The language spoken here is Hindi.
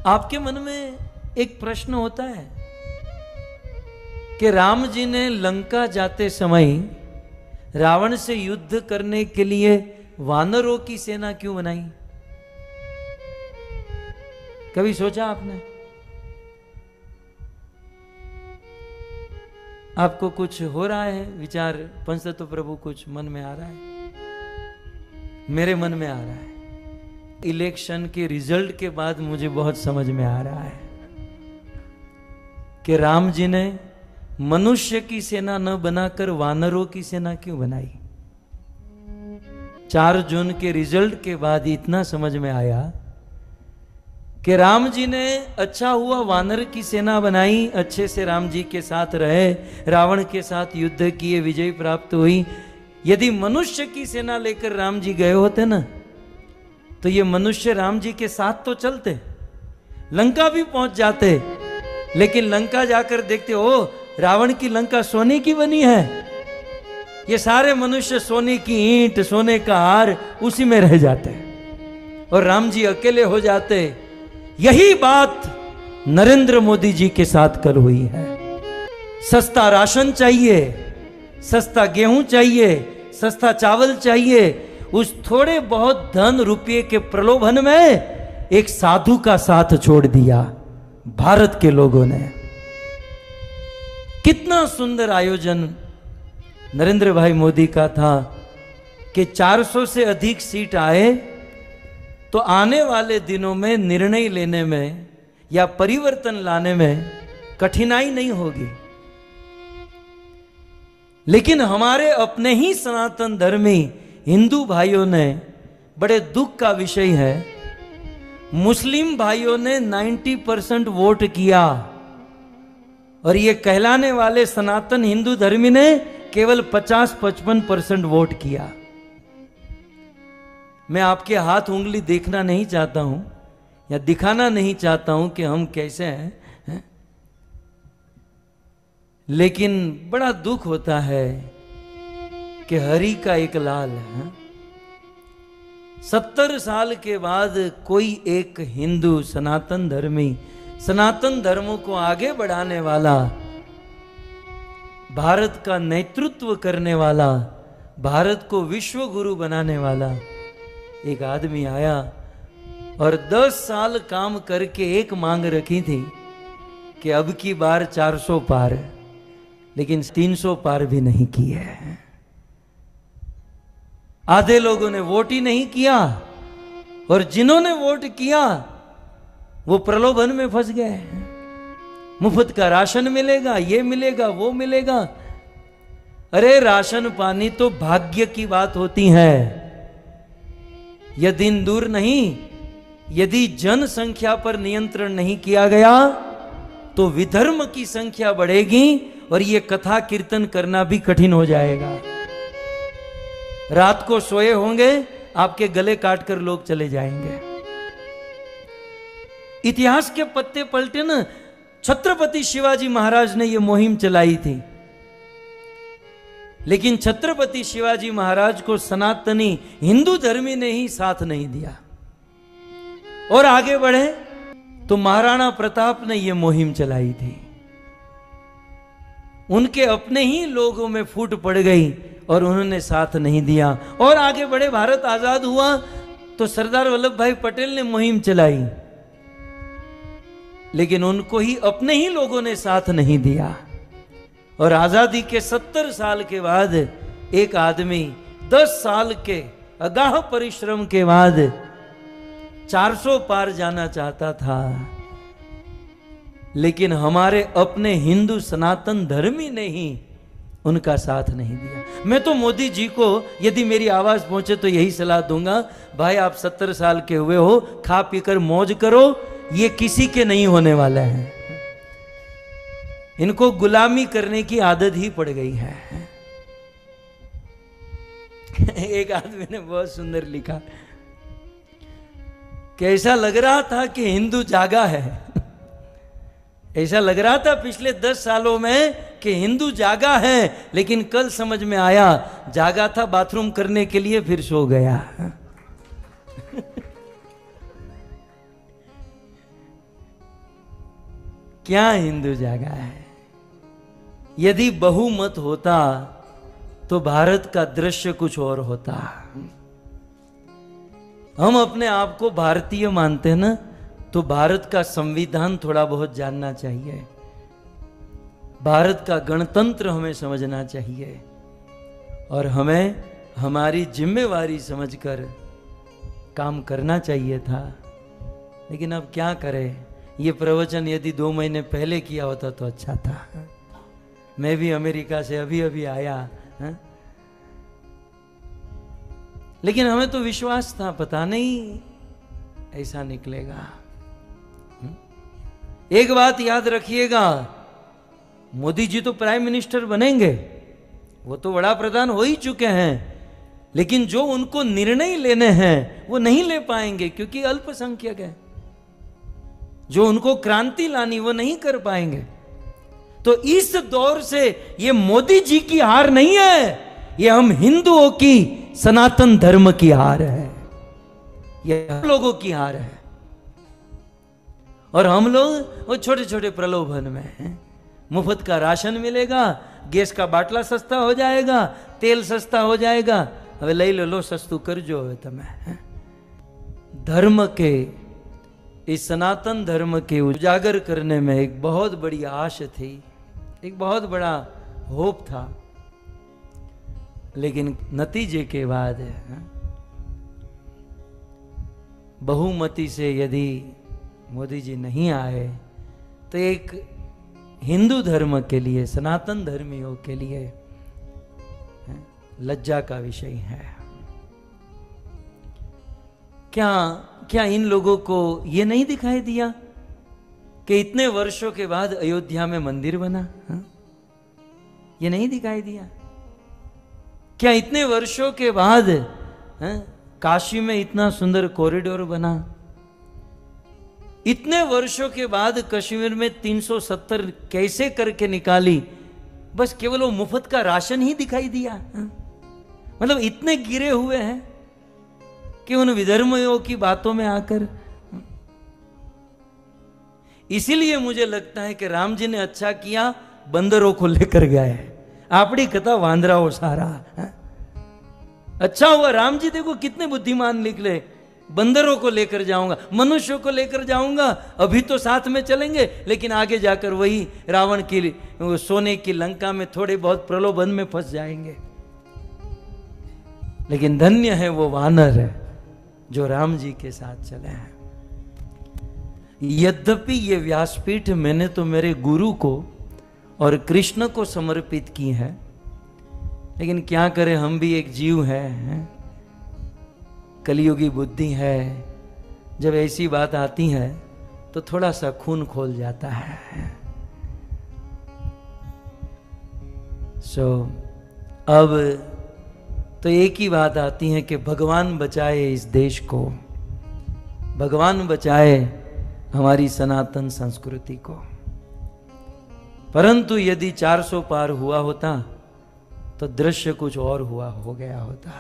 आपके मन में एक प्रश्न होता है कि राम जी ने लंका जाते समय रावण से युद्ध करने के लिए वानरों की सेना क्यों बनाई? कभी सोचा आपने? आपको कुछ हो रहा है विचार? पंचतत्व प्रभु कुछ मन में आ रहा है? मेरे मन में आ रहा है। इलेक्शन के रिजल्ट के बाद मुझे बहुत समझ में आ रहा है कि राम जी ने मनुष्य की सेना न बनाकर वानरों की सेना क्यों बनाई। 4 जून के रिजल्ट के बाद इतना समझ में आया कि राम जी ने अच्छा हुआ वानर की सेना बनाई, अच्छे से राम जी के साथ रहे, रावण के साथ युद्ध किए, विजय प्राप्त हुई। यदि मनुष्य की सेना लेकर राम जी गए होते ना, तो ये मनुष्य राम जी के साथ तो चलते, लंका भी पहुंच जाते, लेकिन लंका जाकर देखते हो रावण की लंका सोने की बनी है। ये सारे मनुष्य सोने की ईंट, सोने का हार उसी में रह जाते और राम जी अकेले हो जाते। यही बात नरेंद्र मोदी जी के साथ कल हुई है। सस्ता राशन चाहिए, सस्ता गेहूं चाहिए, सस्ता चावल चाहिए, उस थोड़े बहुत धन रुपये के प्रलोभन में एक साधु का साथ छोड़ दिया भारत के लोगों ने। कितना सुंदर आयोजन नरेंद्र भाई मोदी का था कि 400 से अधिक सीट आए तो आने वाले दिनों में निर्णय लेने में या परिवर्तन लाने में कठिनाई नहीं होगी। लेकिन हमारे अपने ही सनातन धर्मी हिंदू भाइयों ने, बड़े दुख का विषय है, मुस्लिम भाइयों ने 90% वोट किया और ये कहलाने वाले सनातन हिंदू धर्मी ने केवल 50-55% वोट किया। मैं आपके हाथ उंगली देखना नहीं चाहता हूं या दिखाना नहीं चाहता हूं कि हम कैसे हैं, लेकिन बड़ा दुख होता है कि हरि का एक लाल है। 70 साल के बाद कोई एक हिंदू सनातन धर्मी, सनातन धर्मों को आगे बढ़ाने वाला, भारत का नेतृत्व करने वाला, भारत को विश्व गुरु बनाने वाला एक आदमी आया और 10 साल काम करके एक मांग रखी थी कि अब की बार 400 पार, लेकिन 300 पार भी नहीं की है। आधे लोगों ने वोट ही नहीं किया और जिन्होंने वोट किया वो प्रलोभन में फंस गए। मुफ्त का राशन मिलेगा, ये मिलेगा, वो मिलेगा। अरे राशन पानी तो भाग्य की बात होती है, यह दिन दूर नहीं। यदि जनसंख्या पर नियंत्रण नहीं किया गया तो विधर्म की संख्या बढ़ेगी और यह कथा कीर्तन करना भी कठिन हो जाएगा। रात को सोए होंगे, आपके गले काटकर लोग चले जाएंगे। इतिहास के पत्ते पलटे ना, छत्रपति शिवाजी महाराज ने यह मुहिम चलाई थी, लेकिन छत्रपति शिवाजी महाराज को सनातनी हिंदू धर्मी ने ही साथ नहीं दिया और आगे बढ़े तो महाराणा प्रताप ने यह मुहिम चलाई थी। उनके अपने ही लोगों में फूट पड़ गई और उन्होंने साथ नहीं दिया और आगे बढ़े। भारत आजाद हुआ तो सरदार वल्लभ भाई पटेल ने मुहिम चलाई, लेकिन उनको ही अपने ही लोगों ने साथ नहीं दिया। और आजादी के 70 साल के बाद एक आदमी 10 साल के अगाह परिश्रम के बाद 400 पार जाना चाहता था, लेकिन हमारे अपने हिंदू सनातन धर्मी ने ही उनका साथ नहीं दिया। मैं तो मोदी जी को यदि मेरी आवाज पहुंचे तो यही सलाह दूंगा, भाई आप 70 साल के हुए हो, खा पीकर मौज करो, ये किसी के नहीं होने वाला है। इनको गुलामी करने की आदत ही पड़ गई है। एक आदमी ने बहुत सुंदर लिखा कि ऐसा लग रहा था कि हिंदू जागा है। ऐसा लग रहा था पिछले 10 सालों में कि हिंदू जागा है, लेकिन कल समझ में आया जागा था बाथरूम करने के लिए, फिर सो गया। क्या हिंदू जागा है। यदि बहुमत होता तो भारत का दृश्य कुछ और होता। हम अपने आप को भारतीय मानते हैं ना, तो भारत का संविधान थोड़ा बहुत जानना चाहिए, भारत का गणतंत्र हमें समझना चाहिए, और हमें हमारी जिम्मेवारी समझकर काम करना चाहिए था। लेकिन अब क्या करें, ये प्रवचन यदि 2 महीने पहले किया होता तो अच्छा था। मैं भी अमेरिका से अभी अभी आया है? लेकिन हमें तो विश्वास था, पता नहीं ऐसा निकलेगा। एक बात याद रखिएगा, मोदी जी तो प्राइम मिनिस्टर बनेंगे, वो तो बड़ा प्रधान हो ही चुके हैं, लेकिन जो उनको निर्णय लेने हैं वो नहीं ले पाएंगे क्योंकि अल्पसंख्यक है। जो उनको क्रांति लानी वो नहीं कर पाएंगे। तो इस दौर से ये मोदी जी की हार नहीं है, ये हम हिंदुओं की सनातन धर्म की हार है, ये हम लोगों की हार है। और हम लोग वो छोटे छोटे प्रलोभन में हैं। मुफ्त का राशन मिलेगा, गैस का बाटला सस्ता हो जाएगा, तेल सस्ता हो जाएगा, હવે લઈ લો સસ્તું કરજો હવે તમે। धर्म के, इस सनातन धर्म के उजागर करने में एक बहुत बड़ी आश थी, एक बहुत बड़ा होप था, लेकिन नतीजे के बाद बहुमति से यदि मोदी जी नहीं आए तो एक हिंदू धर्म के लिए, सनातन धर्मियों के लिए लज्जा का विषय है। क्या इन लोगों को ये नहीं दिखाई दिया कि इतने वर्षों के बाद अयोध्या में मंदिर बना? ये नहीं दिखाई दिया क्या इतने वर्षों के बाद काशी में इतना सुंदर कॉरिडोर बना? इतने वर्षों के बाद कश्मीर में 370 कैसे करके निकाली? बस केवल वो मुफ्त का राशन ही दिखाई दिया। मतलब इतने गिरे हुए हैं कि उन विधर्मियों की बातों में आकर। इसीलिए मुझे लगता है कि राम जी ने अच्छा किया, बंदरों को लेकर गए। आपड़ी कथा वांदराओ सारा। अच्छा हुआ राम जी देखो कितने बुद्धिमान निकले, बंदरों को लेकर जाऊंगा, मनुष्यों को लेकर जाऊंगा, अभी तो साथ में चलेंगे, लेकिन आगे जाकर वही रावण की सोने की लंका में थोड़े बहुत प्रलोभन में फंस जाएंगे। लेकिन धन्य है वो वानर है जो राम जी के साथ चले हैं। यद्यपि ये व्यासपीठ मैंने तो मेरे गुरु को और कृष्ण को समर्पित की है, लेकिन क्या करें, हम भी एक जीव हैं, कलियुगी बुद्धि है। जब ऐसी बात आती है तो थोड़ा सा खून खोल जाता है। अब तो एक ही बात आती है कि भगवान बचाए इस देश को, भगवान बचाए हमारी सनातन संस्कृति को। परंतु यदि 400 पार हुआ होता तो दृश्य कुछ और हो गया होता।